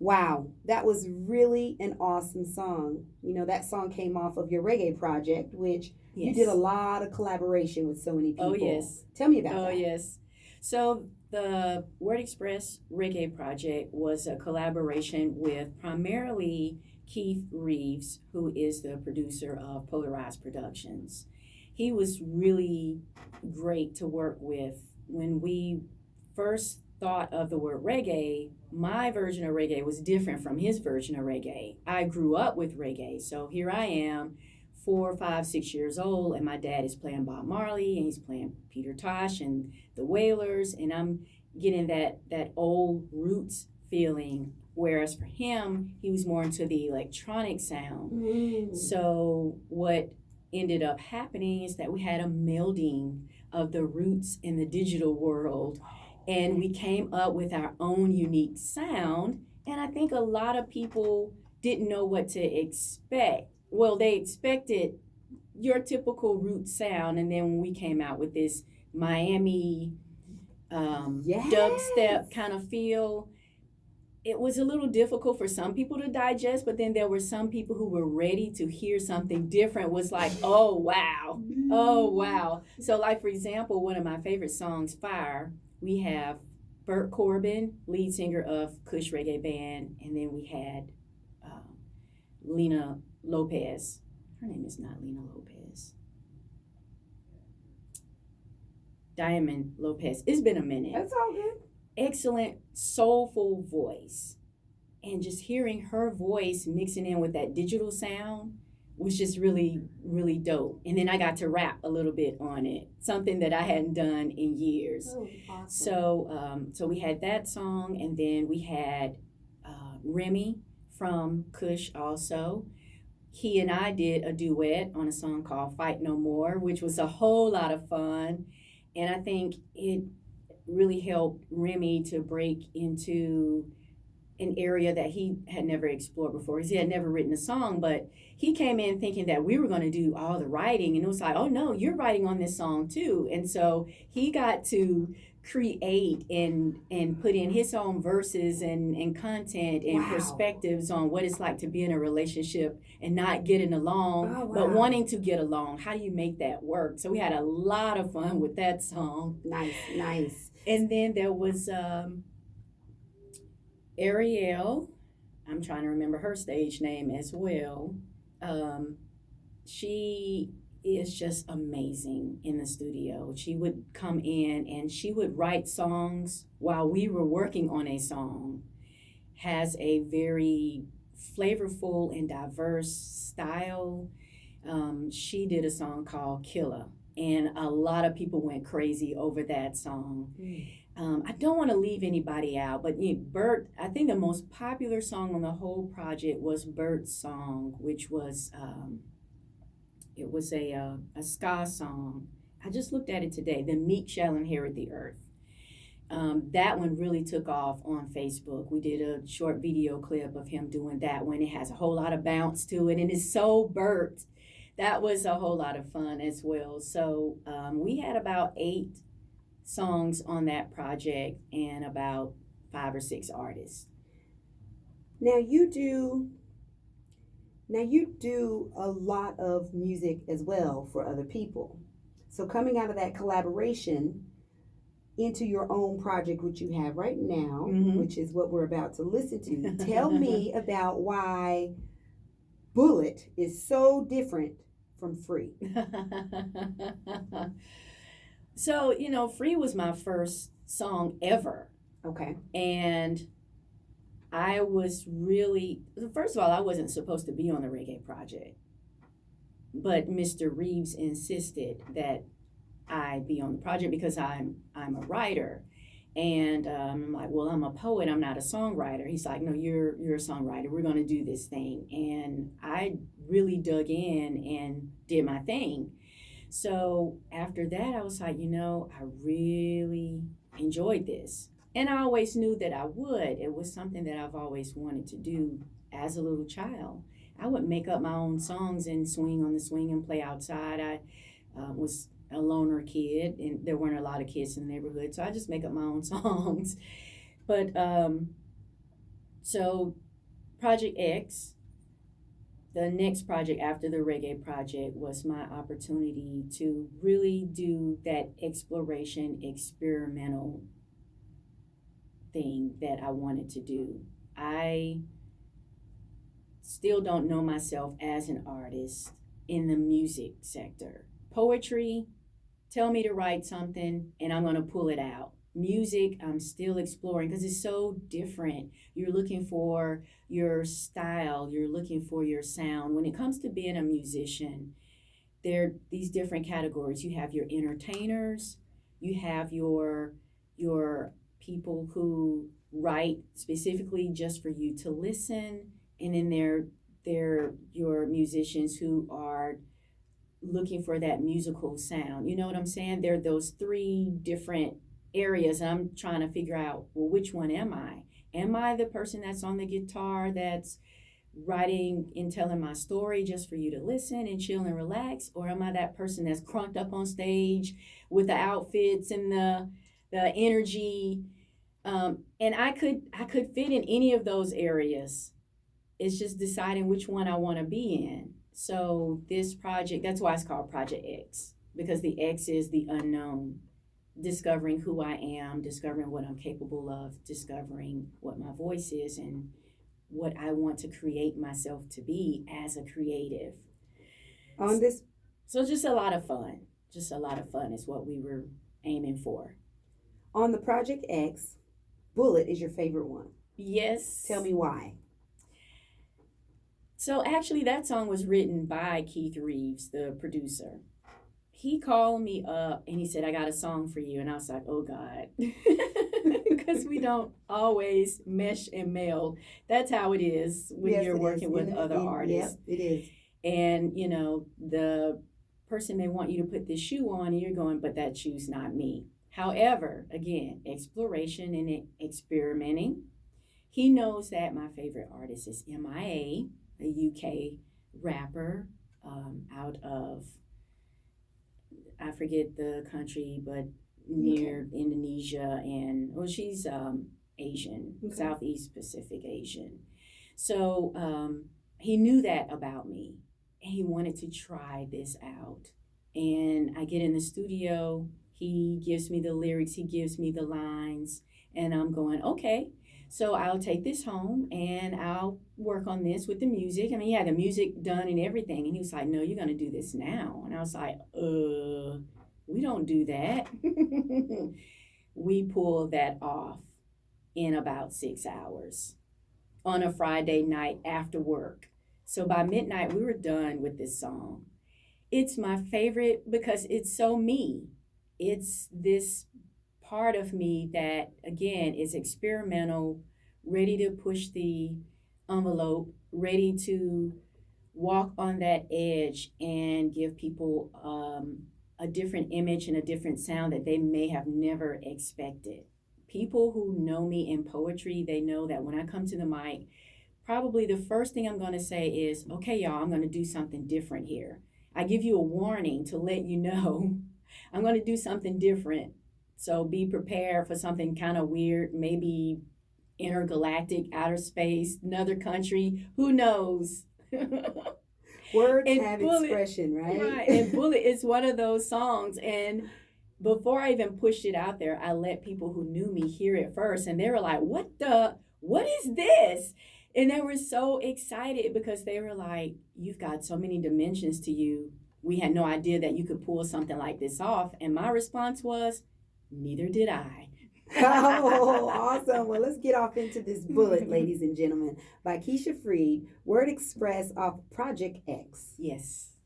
Wow, that was really an awesome song. You know, that song came off of your reggae project, which you did a Yes. lot of collaboration with so many Oh, people. yes. Tell me about Oh, that. yes. So the WordXpress Reggae Project was a collaboration with primarily Keith Reeves, who is the producer of Polarized Productions. He was really great to work with. When we first thought of the word reggae, my version of reggae was different from his version of reggae. I grew up with reggae, so here I am, 4, 5, 6 years old, and my dad is playing Bob Marley and he's playing Peter Tosh and the Wailers, and I'm getting that old roots feeling. Whereas for him, he was more into the electronic sound. Mm. So what ended up happening is that we had a melding of the roots in the digital world, and we came up with our own unique sound. And I think a lot of people didn't know what to expect. Well, they expected your typical root sound, and then when we came out with this Miami Yes. dubstep kind of feel, it was a little difficult for some people to digest, but then there were some people who were ready to hear something different. Was like, oh wow, oh wow. So like for example, one of my favorite songs, Fire, we have Bert Corbin, lead singer of Kush Reggae Band, and then we had Lena Lopez. Her name is not Lena Lopez. Diamond Lopez. It's been a minute. That's all good. Excellent, soulful voice. And just hearing her voice mixing in with that digital sound was just really, really dope. And then I got to rap a little bit on it, something that I hadn't done in years. Oh, awesome. So we had that song, and then we had Remy from Kush also. He and I did a duet on a song called Fight No More, which was a whole lot of fun. And I think it really helped Remy to break into an area that he had never explored before. He had never written a song, but he came in thinking that we were going to do all the writing, and it was like, oh no, you're writing on this song too. And so he got to create and put in his own verses and content and Wow. perspectives on what it's like to be in a relationship and not getting along, Oh, wow. but wanting to get along. How do you make that work? So we had a lot of fun with that song. Nice, nice. And then there was Ariel. I'm trying to remember her stage name as well. She is just amazing in the studio. She would come in and she would write songs while we were working on a song. Has a very flavorful and diverse style. She did a song called Killer, and a lot of people went crazy over that song. I don't want to leave anybody out, but Bert, I think the most popular song on the whole project was Bert's song, which was it was a ska song. I just looked at it today. The meek shall inherit the earth. That one really took off on Facebook. We did a short video clip of him doing that one. It has a whole lot of bounce to it, and it's so Bert. That was a whole lot of fun as well. So we had about 8 songs on that project and about 5 or 6 artists. Now you do a lot of music as well for other people. So coming out of that collaboration into your own project, which you have right now, which is what we're about to listen to, tell me about why Bullet is so different from Free. So, Free was my first song ever. Okay. And I was really, first of all, I wasn't supposed to be on the reggae project. But Mr. Reeves insisted that I be on the project because I'm a writer. And I'm like, well, I'm a poet. I'm not a songwriter. He's like, no, you're a songwriter. We're going to do this thing. And I really dug in and did my thing. So after that, I was like, I really enjoyed this. And I always knew that I would. It was something that I've always wanted to do as a little child. I would make up my own songs and swing on the swing and play outside. I was a loner kid, and there weren't a lot of kids in the neighborhood, so I just make up my own songs. But So Project X, the next project after the reggae project, was my opportunity to really do that exploration, experimental thing that I wanted to do. I still don't know myself as an artist in the music sector. Poetry, tell me to write something and I'm going to pull it out. Music, I'm still exploring because it's so different. You're looking for your style, you're looking for your sound. When it comes to being a musician, there are these different categories. You have your entertainers, you have your people who write specifically just for you to listen, and then they're your musicians who are looking for that musical sound. You know what I'm saying? There are those three different areas, and I'm trying to figure out, well, which one am I? Am I the person that's on the guitar that's writing and telling my story just for you to listen and chill and relax, or am I that person that's crunked up on stage with the outfits and the energy? And I could fit in any of those areas. It's just deciding which one I want to be in. So this project, that's why it's called Project X, because the X is the unknown. Discovering who I am, discovering what I'm capable of, discovering what my voice is, and what I want to create myself to be as a creative. On this, so just a lot of fun. Just a lot of fun is what we were aiming for. On the Project X, Bullet is your favorite one. Yes. Tell me why. So actually, that song was written by Keith Reeves, the producer. He called me up and he said, I got a song for you. And I was like, oh God, because we don't always mesh and meld. That's how it is when you're working with other artists. Yep, it is. And, you know, the person may want you to put this shoe on and you're going, but that shoe's not me. However, again, exploration and experimenting. He knows that my favorite artist is MIA, a UK rapper out of, I forget the country, but near Indonesia, and she's Asian, Southeast Pacific Asian. So he knew that about me, and he wanted to try this out. And I get in the studio, he gives me the lyrics, he gives me the lines, and I'm going, okay. So I'll take this home and I'll work on this with the music. I mean, he had the music done and everything. And he was like, no, you're going to do this now. And I was like, we don't do that. We pulled that off in about 6 hours on a Friday night after work. So by midnight, we were done with this song. It's my favorite because it's so me. It's this part of me that, again, is experimental, ready to push the envelope, ready to walk on that edge and give people a different image and a different sound that they may have never expected. People who know me in poetry, they know that when I come to the mic, probably the first thing I'm going to say is, okay, y'all, I'm going to do something different here. I give you a warning to let you know I'm going to do something different. So be prepared for something kind of weird, maybe intergalactic, outer space, another country, who knows? Words and have Bullet, expression, right? Right, and Bullet is one of those songs. And before I even pushed it out there, I let people who knew me hear it first. And they were like, what is this? And they were so excited because they were like, you've got so many dimensions to you. We had no idea that you could pull something like this off. And my response was, neither did I. Oh, awesome. Well, let's get off into this Bullet, ladies and gentlemen, by Kisha Freed, WordXpress off Project X. Yes.